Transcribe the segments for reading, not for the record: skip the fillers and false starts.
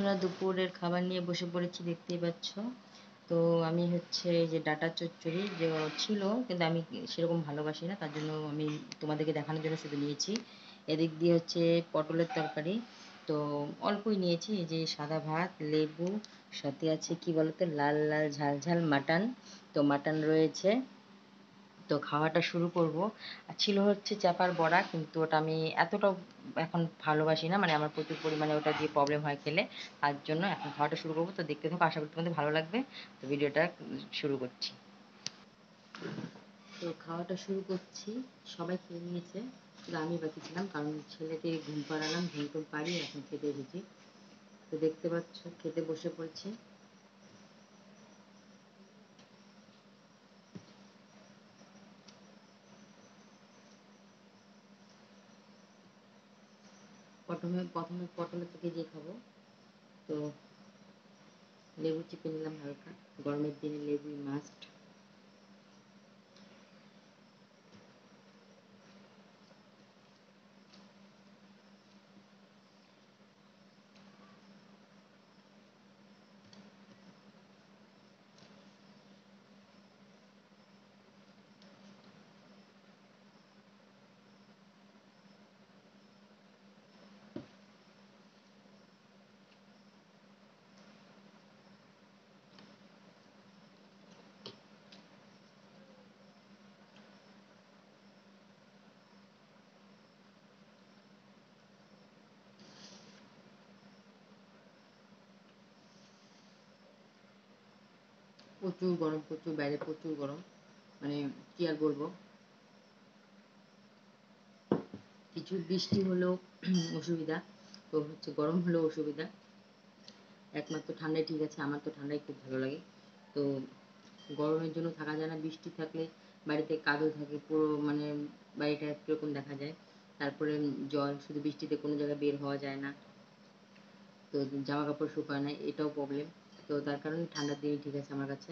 বন্ধুরা, দুপুরের খাবার নিয়ে বসে পড়েছি, দেখতেই পাচ্ছ। তো আমি হচ্ছে এই যে ডাটা চচ্চড়ি যে ছিল, কিন্তু আমি সেরকম ভালোবাসি না, তার জন্য আমি তোমাদেরকে দেখানোর জন্য শুধু নিয়েছি। এদিক দিয়ে হচ্ছে পটলের তরকারি, তো অল্পই নিয়েছি। এই যে সাদা ভাত, লেবু, সাথে আছে কি বলতো, লাল লাল ঝাল ঝাল মাটন। তো মাটন রয়েছে। তো খাওয়াটা শুরু করব। আর ছিল হচ্ছে চাপার বড়া, কিন্তু ওটা আমি এতটাও এখন ভালোবাসি না, মানে আমার প্রচুর পরিমাণে ওটা দিয়ে প্রবলেম হয় খেলে। তার জন্য এখন খাওয়াটা শুরু করবো। তো দেখতে থাকো, আশা করি তোমাদের ভালো লাগবে। তো ভিডিওটা শুরু করছি। তো খাওয়াটা শুরু করছি। সবাই খেয়ে নিয়েছে, শুধু আমি বাকি ছিলাম, কারণ ছেলেকে ঘুম পাড়ালাম, ঘুম টুম পাড়িয়ে এখন খেতে এসেছি। তো দেখতে পাচ্ছ, খেতে বসে পড়েছি। প্রথমে প্রথমে পটলের থেকে দিয়ে খাবো। তো লেবু চিপে নিলাম হালকা, গরমের দিনে লেবু মাস্ট। প্রচুর গরম, প্রচুর বাইরে প্রচুর গরম, মানে কি আর বলবো। কিছু বৃষ্টি হলেও অসুবিধা, তো হচ্ছে গরম হলেও অসুবিধা। একমাত্র ঠান্ডায় ঠিক আছে, আমার তো ঠান্ডায় খুব ভালো লাগে। তো গরমের জন্য থাকা যায় না, বৃষ্টি থাকলে বাড়িতে কাদো থাকে পুরো, মানে বাড়িটা কীরকম দেখা যায়। তারপরে জল, শুধু বৃষ্টিতে কোনো জায়গায় বের হওয়া যায় না, তো জামা কাপড় শুকায় না, এটাও প্রবলেম। তো তার কারণে ঠান্ডার দিনই ঠিক আছে আমার কাছে।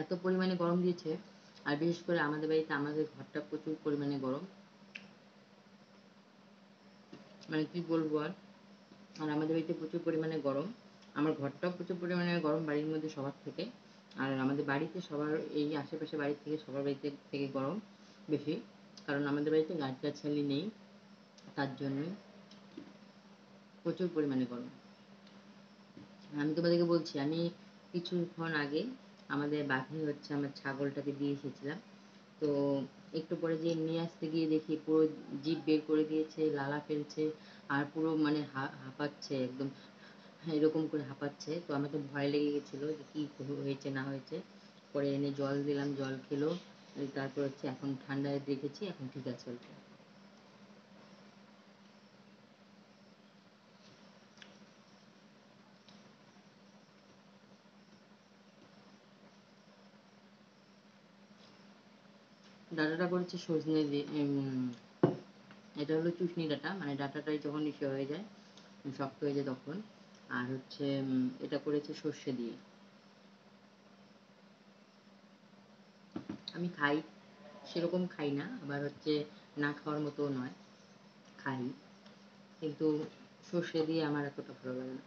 এত পরিমাণে গরম দিয়েছে, আর বিশেষ করে আমাদের বাড়িতে, আমাদের ঘরটা প্রচুর পরিমাণে গরম, মানে কি বলবো আর। আর আমাদের বাড়িতে প্রচুর পরিমাণে গরম, আমার ঘরটাও প্রচুর পরিমাণে গরম বাড়ির মধ্যে সবার থেকে। আর আমাদের বাড়িতে সবার, এই আশেপাশে বাড়ির থেকে সবার বাড়িতে থেকে গরম বেশি, কারণ আমাদের বাড়িতে গাছগাছালি নেই, তার জন্যই প্রচুর পরিমাণে গরম। আমি তোমাদেরকে বলছি, আমি কিছুক্ষণ আগে আমাদের বাঘে হচ্ছে আমার ছাগলটাকে দিয়ে এসেছিলাম। তো একটু পরে যে নিয়ে আসতে গিয়ে দেখি পুরো জিভ বের করে দিয়েছে, লালা ফেলছে, আর পুরো মানে হাঁপাচ্ছে একদম, এরকম করে হাঁপাচ্ছে। তো আমার তো ভয় লেগে গেছিলো যে কী হয়েছে না হয়েছে। পরে এনে জল দিলাম, জল খেলো। তারপর হচ্ছে এখন ঠান্ডায় রেখেছি, এখন ঠিক আছে অল্প। ডাঁটাটা করেছি সজনে দিয়ে, এটা হলো চুষনি ডাঁটা, মানে ডাঁটাটাই যখন ইসে হয়ে যায়, শক্ত হয়ে যায় তখন। আর হচ্ছে এটা করেছে সর্ষে দিয়ে। আমি খাই, সেরকম খাই না, আবার হচ্ছে না খাওয়ার মতো নয়, খাই, কিন্তু সর্ষে দিয়ে আমার এতটা ভালো লাগে না।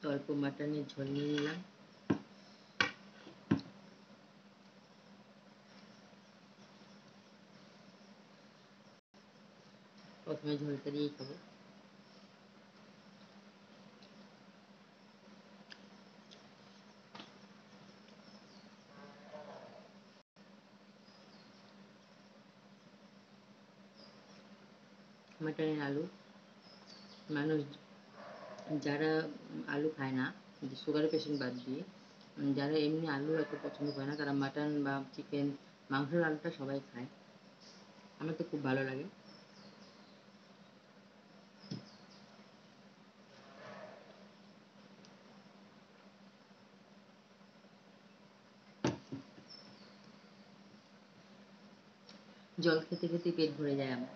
তো অল্প মাটনের ঝোল নিয়ে নিলাম। প্রথমে ঝোলটা দিয়েই খাবো। মাটনের আলু মানুষ যারা আলু খায় না, সুগারের পেশেন্ট বাদ দিয়ে যারা এমনি আলু এত পছন্দ করে না, তারা মাটন বা চিকেন মাংসের আলুটা সবাই খায়। আমার তো খুব ভালো লাগে। জল খেতে খেতে পেট ভরে যায় আমার।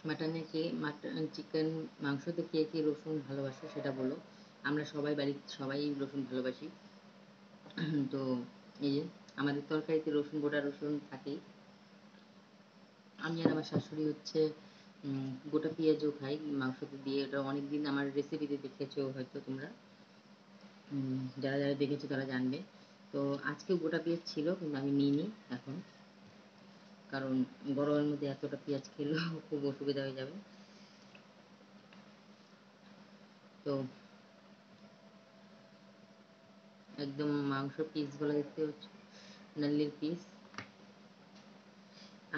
মাটনে কে মাটন চিকেন মাংসতে কে কে রসুন ভালোবাসে সেটা বলো। আমরা সবাই বাড়ির সবাই রসুন ভালোবাসি। তো এই যে আমাদের তরকারিতে রসুন, গোটা রসুন থাকেই। আমি আর আমার শাশুড়ি হচ্ছে গোটা পেঁয়াজও খাই মাংসতে দিয়ে। ওটা অনেকদিন আমার রেসিপিতে দেখেছো হয়তো তোমরা, যারা যারা দেখেছো তারা জানবে। তো আজকেও গোটা পেঁয়াজ ছিল কিন্তু আমি নিইনি এখন, কারণ গরমের মধ্যে এতটা পেঁয়াজ খেলেও খুব অসুবিধা হয়ে যাবে। তো একদম মাংস পিসগুলো দেখতে হচ্ছে, নাল্লির পিস।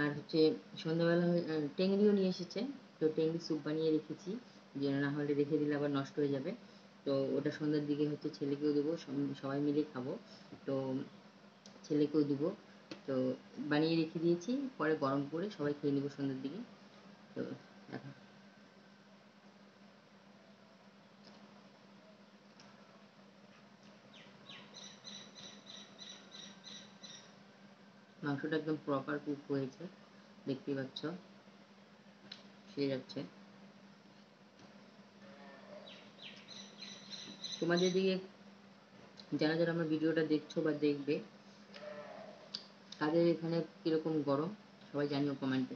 আর হচ্ছে সন্ধ্যাবেলা টেংরিও নিয়ে এসেছে, তো টেংরি স্যুপ বানিয়ে রেখেছি, যে না হলে রেখে দিলে আবার নষ্ট হয়ে যাবে। তো ওটা সন্ধ্যার দিকে হচ্ছে ছেলেকেও দেবো, সবাই মিলে খাবো। তো ছেলেকেও দেবো। তো বানিয়ে রেখে দিয়েছি, পরে গরম করে সবাই খেয়ে নেবো সন্ধ্যার দিকে। তো এখন মাংসটা একদম প্রপার কুক হয়েছে, দেখতেই পাচ্ছ সে যাচ্ছে। তোমাদের দিকে যারা যারা আমার ভিডিওটা দেখছো বা দেখবে, তাদের এখানে কিরকম গরম সবাই জানিও কমেন্টে।